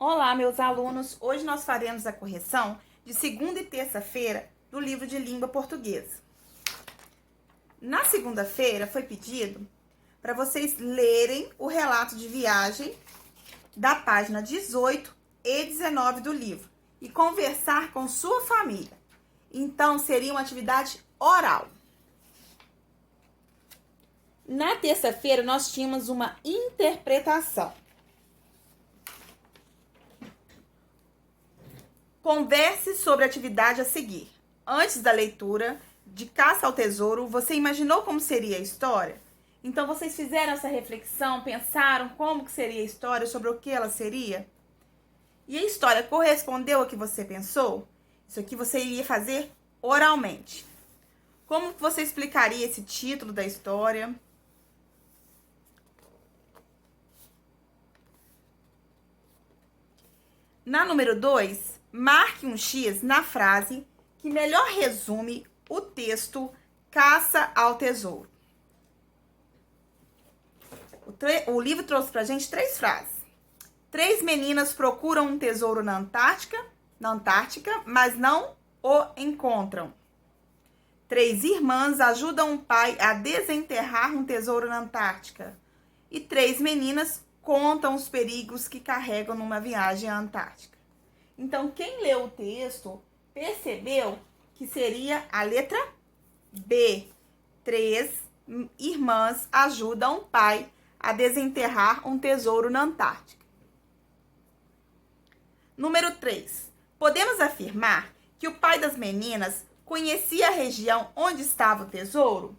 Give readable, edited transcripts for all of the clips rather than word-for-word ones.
Olá, meus alunos! Hoje nós faremos a correção de segunda e terça-feira do livro de língua portuguesa. Na segunda-feira foi pedido para vocês lerem o relato de viagem da página 18 e 19 do livro e conversar com sua família. Então, seria uma atividade oral. Na terça-feira, nós tínhamos uma interpretação. Converse sobre a atividade a seguir. Antes da leitura de Caça ao Tesouro, você imaginou como seria a história? Então, vocês fizeram essa reflexão, pensaram como que seria a história, sobre o que ela seria? E a história correspondeu ao que você pensou? Isso aqui você iria fazer oralmente. Como que você explicaria esse título da história? Na número 2, marque um X na frase que melhor resume o texto Caça ao Tesouro. O livro trouxe pra gente 3 frases. 3 meninas procuram um tesouro na Antártica, mas não o encontram. 3 irmãs ajudam um pai a desenterrar um tesouro na Antártica. E 3 meninas contam os perigos que carregam numa viagem à Antártica. Então, quem leu o texto percebeu que seria a letra B. 3 irmãs ajudam um pai a desenterrar um tesouro na Antártica. Número 3. Podemos afirmar que o pai das meninas conhecia a região onde estava o tesouro?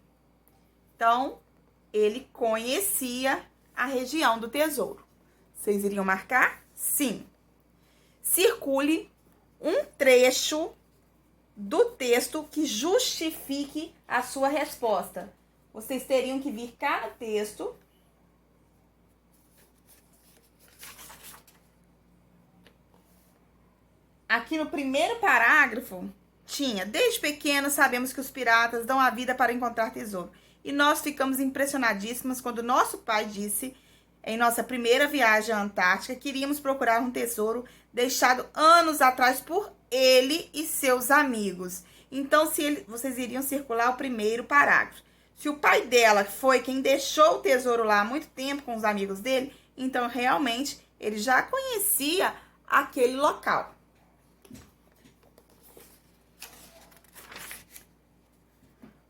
Então, ele conhecia a região do tesouro. Vocês iriam marcar? Sim. Circule um trecho do texto que justifique a sua resposta. Vocês teriam que vir cá no texto aqui no primeiro parágrafo tinha: desde pequeno sabemos que os piratas dão a vida para encontrar tesouro. E nós ficamos impressionadíssimas quando nosso pai disse, em nossa primeira viagem à Antártica, que iríamos procurar um tesouro deixado anos atrás por ele e seus amigos. Então, vocês iriam circular o primeiro parágrafo. Se o pai dela foi quem deixou o tesouro lá há muito tempo com os amigos dele, então realmente ele já conhecia aquele local.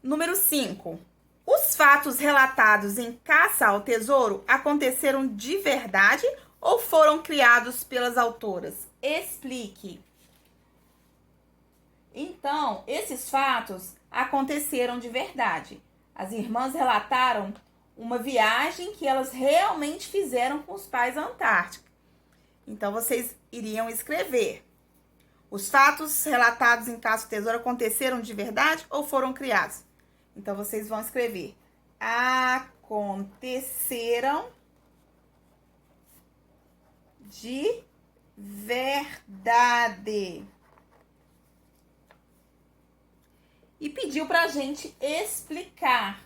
Número 5. Os fatos relatados em Caça ao Tesouro aconteceram de verdade ou foram criados pelas autoras? Explique. Então, esses fatos aconteceram de verdade. As irmãs relataram uma viagem que elas realmente fizeram com os pais à Antártica. Então, vocês iriam escrever: os fatos relatados em Caça ao Tesouro aconteceram de verdade ou foram criados? Então, vocês vão escrever: aconteceram de verdade. E pediu pra gente explicar.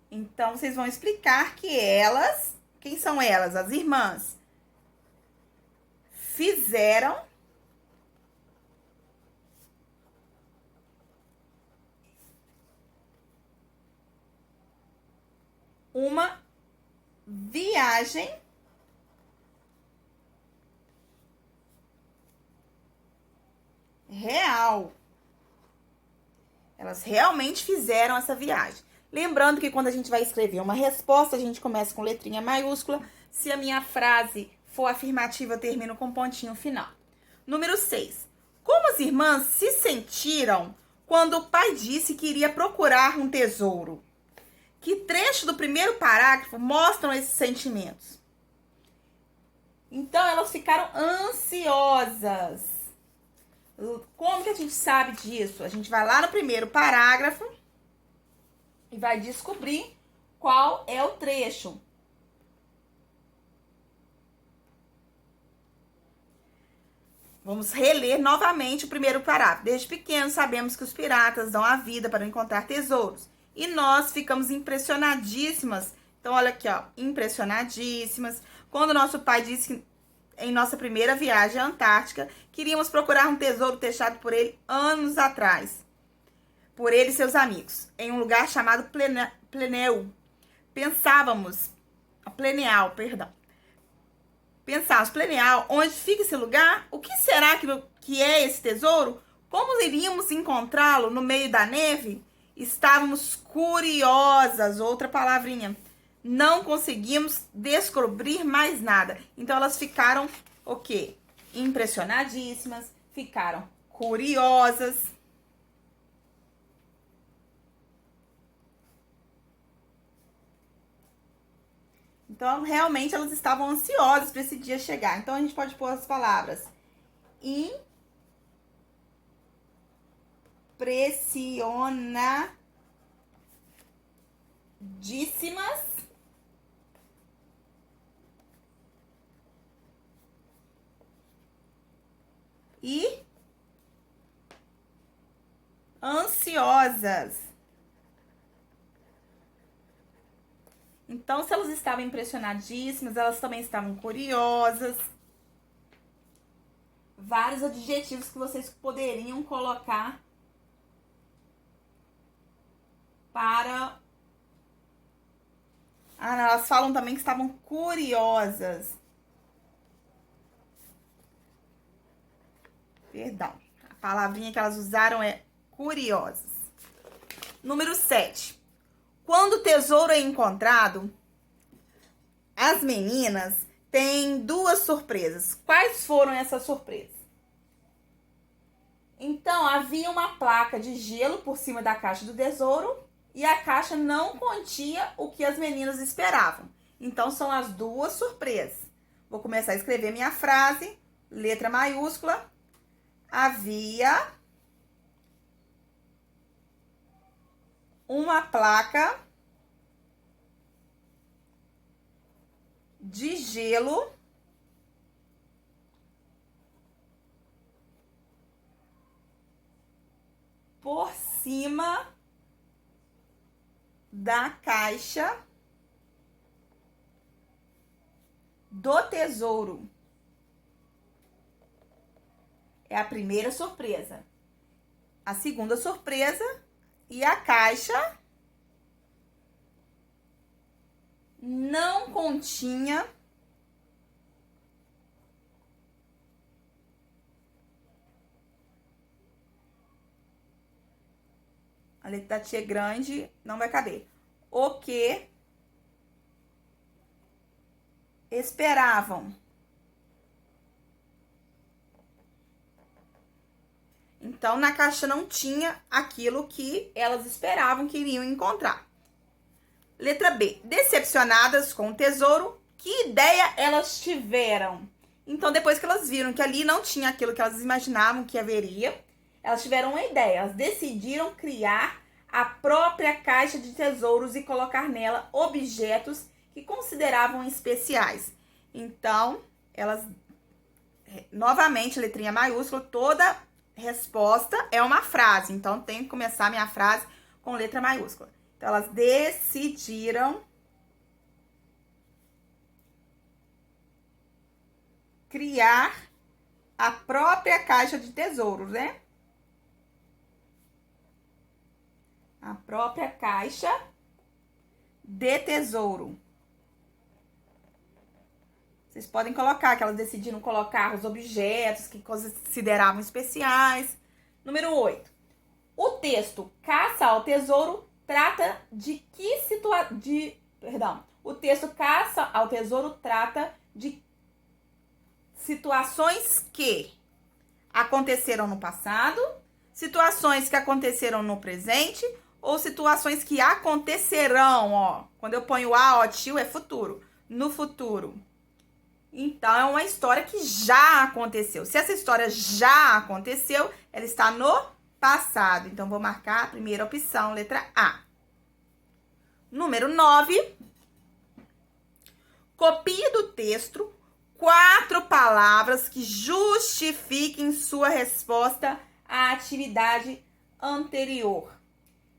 Então, vocês vão explicar que elas, quem são elas? As irmãs, fizeram uma viagem real. Elas realmente fizeram essa viagem. Lembrando que quando a gente vai escrever uma resposta, a gente começa com letrinha maiúscula. Se a minha frase for afirmativa, eu termino com pontinho final. Número 6. Como as irmãs se sentiram quando o pai disse que iria procurar um tesouro? Que trecho do primeiro parágrafo mostram esses sentimentos? Então, elas ficaram ansiosas. Como que a gente sabe disso? A gente vai lá no primeiro parágrafo e vai descobrir qual é o trecho. Vamos reler novamente o primeiro parágrafo. Desde pequeno sabemos que os piratas dão a vida para encontrar tesouros. E nós ficamos impressionadíssimas Então, olha aqui, ó, impressionadíssimas. Quando nosso pai disse que em nossa primeira viagem à Antártica, queríamos procurar um tesouro deixado por ele anos atrás. Por ele e seus amigos, em um lugar chamado Pleneal. Pleneal, onde fica esse lugar? O que será que é esse tesouro? Como iríamos encontrá-lo no meio da neve? Estávamos curiosas, outra palavrinha. Não conseguimos descobrir mais nada. Então, elas ficaram, o quê? Impressionadíssimas, ficaram curiosas. Então, realmente, elas estavam ansiosas para esse dia chegar. Então, a gente pode pôr as palavras impressionadíssimas e ansiosas. Então, se elas estavam impressionadíssimas, elas também estavam curiosas. Vários adjetivos que vocês poderiam colocar para... elas falam também que estavam curiosas. Perdão. A palavrinha que elas usaram é curiosas. Número 7. Quando o tesouro é encontrado, as meninas têm duas surpresas. Quais foram essas surpresas? Então, havia uma placa de gelo por cima da caixa do tesouro e a caixa não continha o que as meninas esperavam. Então, são as duas surpresas. Vou começar a escrever minha frase, letra maiúscula. Havia uma placa de gelo por cima da caixa do tesouro. É a primeira surpresa. A segunda surpresa, e a caixa não continha a letra T é grande, não vai caber. O que esperavam. Então, na caixa não tinha aquilo que elas esperavam que iriam encontrar. Letra B. Decepcionadas com o tesouro, que ideia elas tiveram? Então, depois que elas viram que ali não tinha aquilo que elas imaginavam que haveria, elas tiveram uma ideia. Elas decidiram criar a própria caixa de tesouros e colocar nela objetos que consideravam especiais. Então, elas, novamente, letrinha maiúscula, toda resposta é uma frase. Então, tenho que começar minha frase com letra maiúscula. Então, elas decidiram criar a própria caixa de tesouros, né? A própria caixa de tesouro. Vocês podem colocar que elas decidiram colocar os objetos que consideravam especiais. Número 8. O texto Caça ao Tesouro trata de que o texto Caça ao Tesouro trata de situações que aconteceram no passado, situações que aconteceram no presente ou situações que acontecerão, ó. Quando eu ponho a, ó, tio, é futuro. No futuro. Então, é uma história que já aconteceu. Se essa história já aconteceu, ela está no passado. Então, vou marcar a primeira opção, letra A. Número 9. Copie do texto 4 palavras que justifiquem sua resposta à atividade anterior.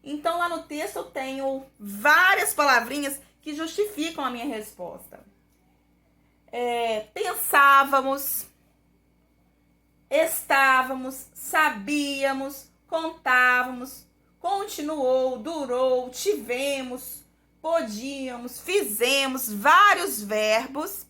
Então, lá no texto eu tenho várias palavrinhas que justificam a minha resposta. Pensávamos, estávamos, sabíamos, contávamos, continuou, durou, tivemos, podíamos, fizemos, vários verbos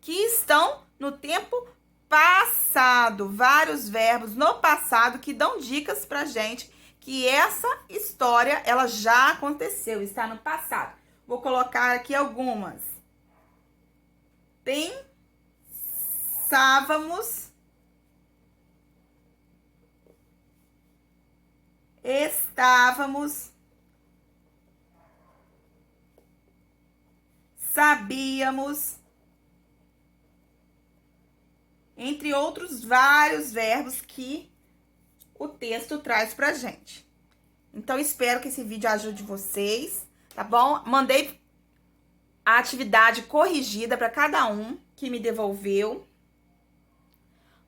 que estão no tempo passado, vários verbos no passado que dão dicas pra gente que essa história ela já aconteceu, está no passado. Vou colocar aqui algumas. Pensávamos, estávamos, sabíamos, entre outros vários verbos que o texto traz pra gente. Então, espero que esse vídeo ajude vocês, tá bom? Mandei a atividade corrigida para cada um que me devolveu,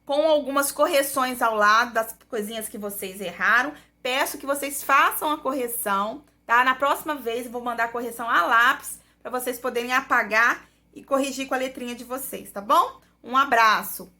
com algumas correções ao lado das coisinhas que vocês erraram. Peço que vocês façam a correção, tá? Na próxima vez eu vou mandar a correção a lápis para vocês poderem apagar e corrigir com a letrinha de vocês, tá bom? Um abraço!